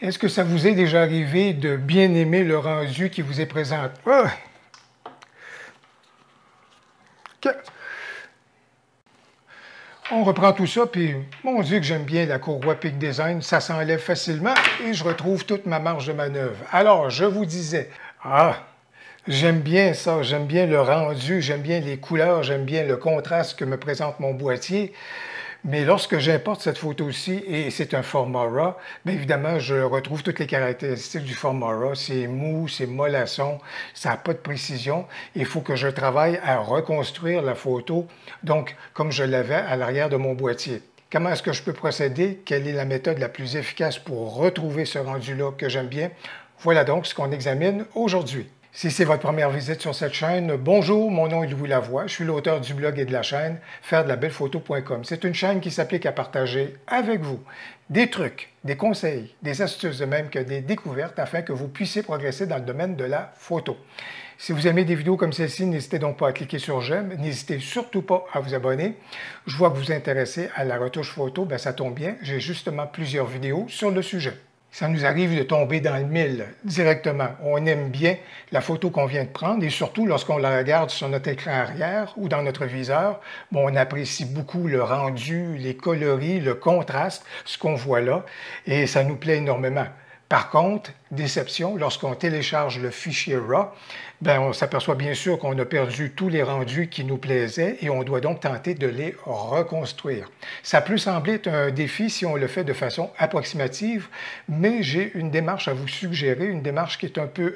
Est-ce que ça vous est déjà arrivé de bien aimer le rendu qui vous est présenté? On reprend tout ça, puis mon Dieu que j'aime bien la courroie Peak Design, ça s'enlève facilement et je retrouve toute ma marge de manœuvre. Alors, je vous disais, j'aime bien ça, j'aime bien le rendu, j'aime bien les couleurs, j'aime bien le contraste que me présente mon boîtier. Mais lorsque j'importe cette photo-ci, et c'est un format RAW, bien évidemment, je retrouve toutes les caractéristiques du format RAW. C'est mou, c'est mollasson, ça n'a pas de précision. Il faut que je travaille à reconstruire la photo, donc comme je l'avais à l'arrière de mon boîtier. Comment est-ce que je peux procéder? Quelle est la méthode la plus efficace pour retrouver ce rendu-là que j'aime bien? Voilà donc ce qu'on examine aujourd'hui. Si c'est votre première visite sur cette chaîne, bonjour, mon nom est Louis Lavoie, je suis l'auteur du blog et de la chaîne fairedelaBellePhoto.com. C'est une chaîne qui s'applique à partager avec vous des trucs, des conseils, des astuces de même que des découvertes afin que vous puissiez progresser dans le domaine de la photo. Si vous aimez des vidéos comme celle-ci, n'hésitez donc pas à cliquer sur j'aime, n'hésitez surtout pas à vous abonner. Je vois que vous vous intéressez à la retouche photo, bien ça tombe bien, j'ai justement plusieurs vidéos sur le sujet. Ça nous arrive de tomber dans le mille directement. On aime bien la photo qu'on vient de prendre et surtout lorsqu'on la regarde sur notre écran arrière ou dans notre viseur, bon, on apprécie beaucoup le rendu, les coloris, le contraste, ce qu'on voit là et ça nous plaît énormément. Par contre, déception, lorsqu'on télécharge le fichier RAW, bien, on s'aperçoit bien sûr qu'on a perdu tous les rendus qui nous plaisaient et on doit donc tenter de les reconstruire. Ça peut sembler être un défi si on le fait de façon approximative, mais j'ai une démarche à vous suggérer, une démarche qui est un peu,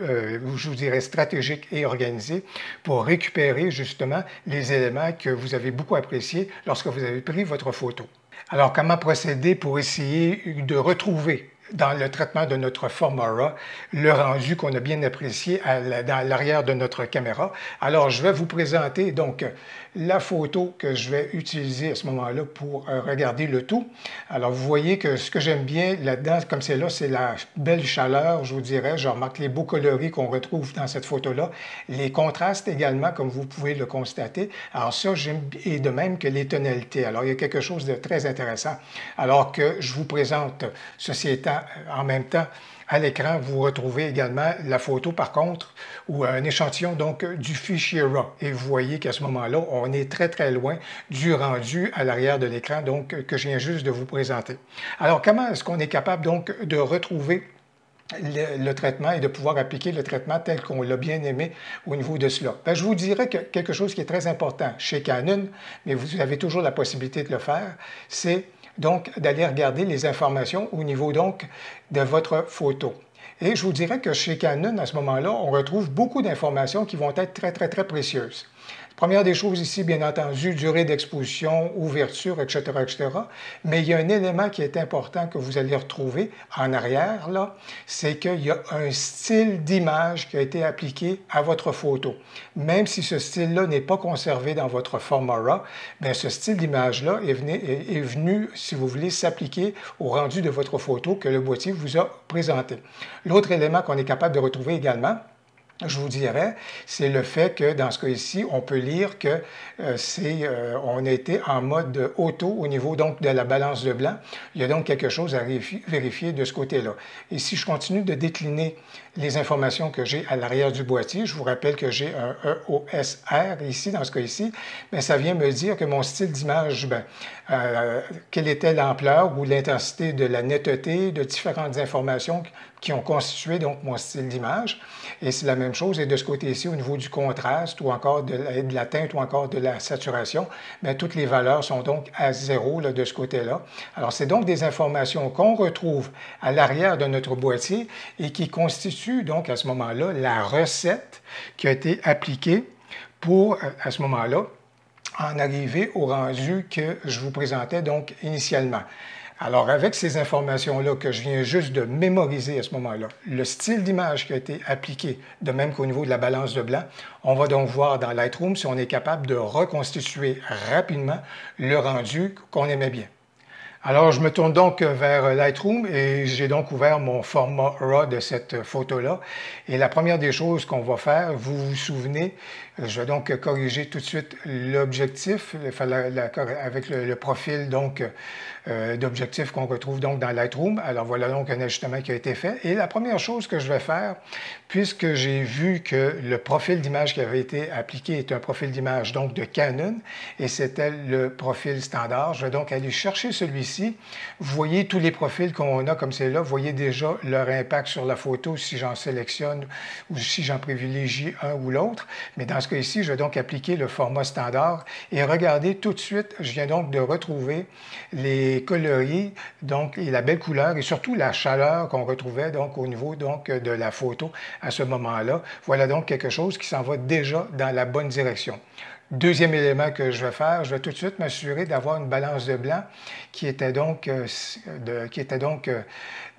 je vous dirais, stratégique et organisée pour récupérer justement les éléments que vous avez beaucoup appréciés lorsque vous avez pris votre photo. Alors, comment procéder pour essayer de retrouver dans le traitement de notre format RAW, le rendu qu'on a bien apprécié dans l'arrière de notre caméra. Alors, je vais vous présenter donc la photo que je vais utiliser à ce moment-là pour regarder le tout. Alors, vous voyez que ce que j'aime bien là-dedans, comme c'est là, c'est la belle chaleur, je vous dirais. Je remarque les beaux coloris qu'on retrouve dans cette photo-là. Les contrastes également, comme vous pouvez le constater. Alors ça, j'aime, et de même que les tonalités. Alors, il y a quelque chose de très intéressant. Alors que je vous présente, ceci étant, en même temps, à l'écran, vous retrouvez également la photo, par contre, ou un échantillon donc du fichier RAW. Et vous voyez qu'à ce moment-là, on est très, très loin du rendu à l'arrière de l'écran, donc que je viens juste de vous présenter. Alors, comment est-ce qu'on est capable donc de retrouver le traitement et de pouvoir appliquer le traitement tel qu'on l'a bien aimé au niveau de cela? Bien, je vous dirais que quelque chose qui est très important chez Canon, mais vous avez toujours la possibilité de le faire, c'est donc d'aller regarder les informations au niveau donc de votre photo. Et je vous dirais que chez Canon, à ce moment-là, on retrouve beaucoup d'informations qui vont être très, très, très précieuses. Première des choses ici, bien entendu, durée d'exposition, ouverture, etc., etc. Mais il y a un élément qui est important que vous allez retrouver en arrière, là, c'est qu'il y a un style d'image qui a été appliqué à votre photo. Même si ce style-là n'est pas conservé dans votre format RAW, bien, ce style d'image-là est venu, si vous voulez, s'appliquer au rendu de votre photo que le boîtier vous a présenté. L'autre élément qu'on est capable de retrouver également, je vous dirais, c'est le fait que dans ce cas ici, on peut lire que on a été en mode auto au niveau donc de la balance de blanc. Il y a donc quelque chose à vérifier de ce côté-là. Et si je continue de décliner les informations que j'ai à l'arrière du boîtier, je vous rappelle que j'ai un EOS-R ici, dans ce cas ici, bien, ça vient me dire que mon style d'image, quelle était l'ampleur ou l'intensité de la netteté de différentes informations qui ont constitué donc mon style d'image. Et c'est la même chose, et de ce côté-ci, au niveau du contraste ou encore de la teinte ou encore de la saturation, bien, toutes les valeurs sont donc à zéro là, de ce côté-là. Alors, c'est donc des informations qu'on retrouve à l'arrière de notre boîtier et qui constituent donc à ce moment-là la recette qui a été appliquée pour, à ce moment-là, en arriver au rendu que je vous présentais donc initialement. Alors, avec ces informations-là que je viens juste de mémoriser à ce moment-là, le style d'image qui a été appliqué, de même qu'au niveau de la balance de blanc, on va donc voir dans Lightroom si on est capable de reconstituer rapidement le rendu qu'on aimait bien. Alors, je me tourne donc vers Lightroom et j'ai donc ouvert mon format RAW de cette photo-là. Et la première des choses qu'on va faire, vous vous souvenez, je vais donc corriger tout de suite l'objectif avec le profil donc d'objectifs qu'on retrouve donc dans Lightroom. Alors voilà donc un ajustement qui a été fait. Et la première chose que je vais faire, puisque j'ai vu que le profil d'image qui avait été appliqué est un profil d'image donc de Canon, et c'était le profil standard, je vais donc aller chercher celui-ci. Vous voyez tous les profils qu'on a comme c'est là, vous voyez déjà leur impact sur la photo si j'en sélectionne ou si j'en privilégie un ou l'autre. Mais dans ce cas ici, je vais donc appliquer le format standard et regardez tout de suite, je viens donc de retrouver les coloris donc, et la belle couleur et surtout la chaleur qu'on retrouvait donc au niveau donc, de la photo à ce moment-là. Voilà donc quelque chose qui s'en va déjà dans la bonne direction. Deuxième élément que je vais faire, je vais tout de suite m'assurer d'avoir une balance de blanc qui était donc,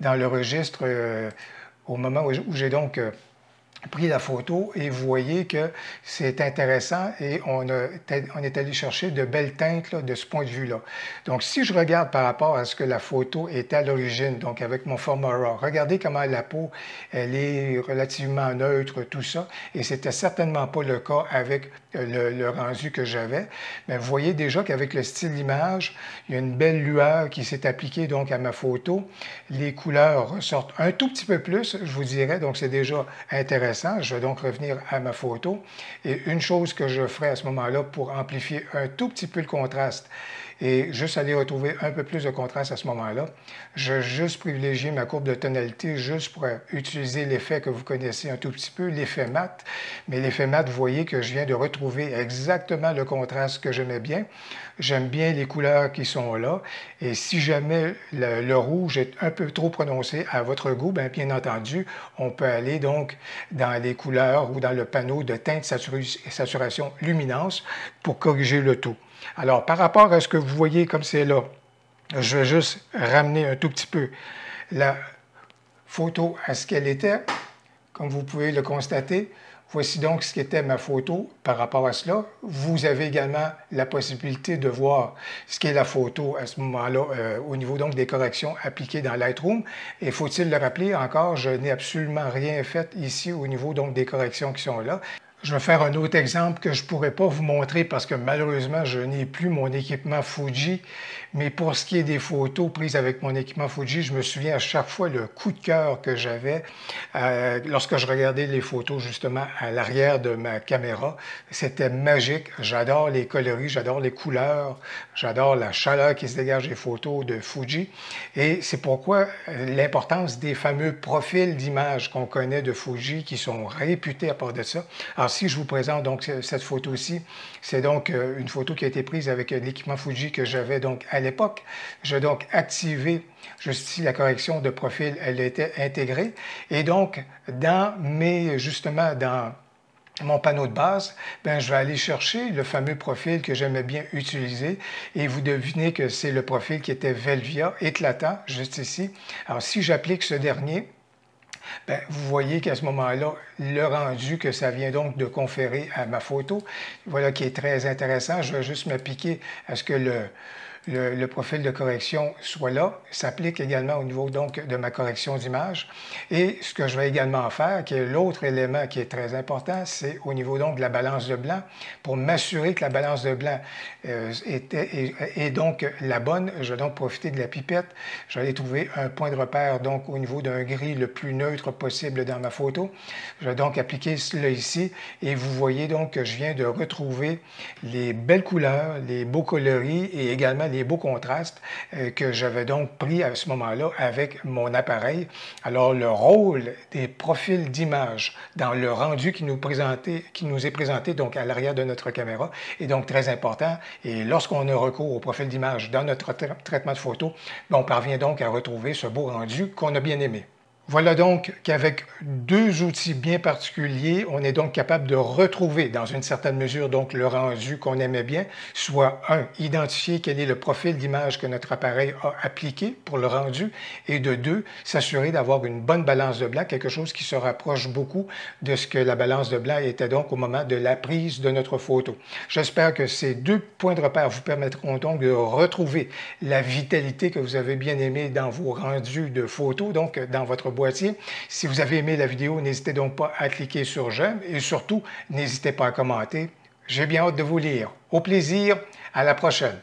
dans le registre au moment où j'ai donc pris la photo et vous voyez que c'est intéressant et on est allé chercher de belles teintes là, de ce point de vue-là. Donc, si je regarde par rapport à ce que la photo était à l'origine, donc avec mon format RAW, regardez comment la peau, elle est relativement neutre, tout ça, et c'était certainement pas le cas avec le rendu que j'avais. Mais vous voyez déjà qu'avec le style d'image, il y a une belle lueur qui s'est appliquée donc à ma photo. Les couleurs ressortent un tout petit peu plus, je vous dirais, donc c'est déjà intéressant. Je vais donc revenir à ma photo. Et une chose que je ferai à ce moment-là pour amplifier un tout petit peu le contraste et juste aller retrouver un peu plus de contraste à ce moment-là, je vais juste privilégier ma courbe de tonalité juste pour utiliser l'effet que vous connaissez un tout petit peu, l'effet mat. Mais l'effet mat, vous voyez que je viens de retrouver exactement le contraste que j'aimais bien. J'aime bien les couleurs qui sont là. Et si jamais le rouge est un peu trop prononcé à votre goût, bien entendu, on peut aller donc dans les couleurs ou dans le panneau de teinte saturation luminance pour corriger le tout. Alors, par rapport à ce que vous voyez comme c'est là, je vais juste ramener un tout petit peu la photo à ce qu'elle était. Comme vous pouvez le constater, voici donc ce qu'était ma photo par rapport à cela. Vous avez également la possibilité de voir ce qu'est la photo à ce moment-là au niveau donc des corrections appliquées dans Lightroom. Et faut-il le rappeler encore, je n'ai absolument rien fait ici au niveau donc des corrections qui sont là. Je vais faire un autre exemple que je ne pourrais pas vous montrer parce que malheureusement, je n'ai plus mon équipement Fuji. Mais pour ce qui est des photos prises avec mon équipement Fuji, je me souviens à chaque fois le coup de cœur que j'avais lorsque je regardais les photos justement à l'arrière de ma caméra. C'était magique. J'adore les coloris, j'adore les couleurs, j'adore la chaleur qui se dégage des photos de Fuji. Et c'est pourquoi l'importance des fameux profils d'images qu'on connaît de Fuji qui sont réputés à part de ça. Alors, si je vous présente donc cette photo-ci, c'est donc une photo qui a été prise avec l'équipement Fuji que j'avais donc à l'époque. Je vais donc activer juste ici la correction de profil, elle était intégrée. Et donc, justement, dans mon panneau de base, je vais aller chercher le fameux profil que j'aimais bien utiliser et vous devinez que c'est le profil qui était Velvia, éclatant, juste ici. Alors, si j'applique ce dernier, vous voyez qu'à ce moment-là, le rendu que ça vient donc de conférer à ma photo, voilà qui est très intéressant. Je vais juste m'appliquer à ce que le profil de correction soit là, s'applique également au niveau donc de ma correction d'image. Et ce que je vais également faire, qui est l'autre élément qui est très important, c'est au niveau donc de la balance de blanc. Pour m'assurer que la balance de blanc est donc la bonne, je vais donc profiter de la pipette. Je vais aller trouver un point de repère donc au niveau d'un gris le plus neutre possible dans ma photo. Je vais donc appliquer cela ici et vous voyez donc que je viens de retrouver les belles couleurs, les beaux coloris et également les beaux contrastes que j'avais donc pris à ce moment-là avec mon appareil. Alors, le rôle des profils d'image dans le rendu qui nous est présenté donc à l'arrière de notre caméra est donc très important. Et lorsqu'on a recours au profil d'image dans notre traitement de photo, on parvient donc à retrouver ce beau rendu qu'on a bien aimé. Voilà donc qu'avec deux outils bien particuliers, on est donc capable de retrouver dans une certaine mesure donc le rendu qu'on aimait bien, soit identifier quel est le profil d'image que notre appareil a appliqué pour le rendu, et de deux, s'assurer d'avoir une bonne balance de blanc, quelque chose qui se rapproche beaucoup de ce que la balance de blanc était donc au moment de la prise de notre photo. J'espère que ces deux points de repère vous permettront donc de retrouver la vitalité que vous avez bien aimée dans vos rendus de photos, donc dans votre boîtier. Si vous avez aimé la vidéo, n'hésitez donc pas à cliquer sur j'aime et surtout, n'hésitez pas à commenter. J'ai bien hâte de vous lire. Au plaisir, à la prochaine.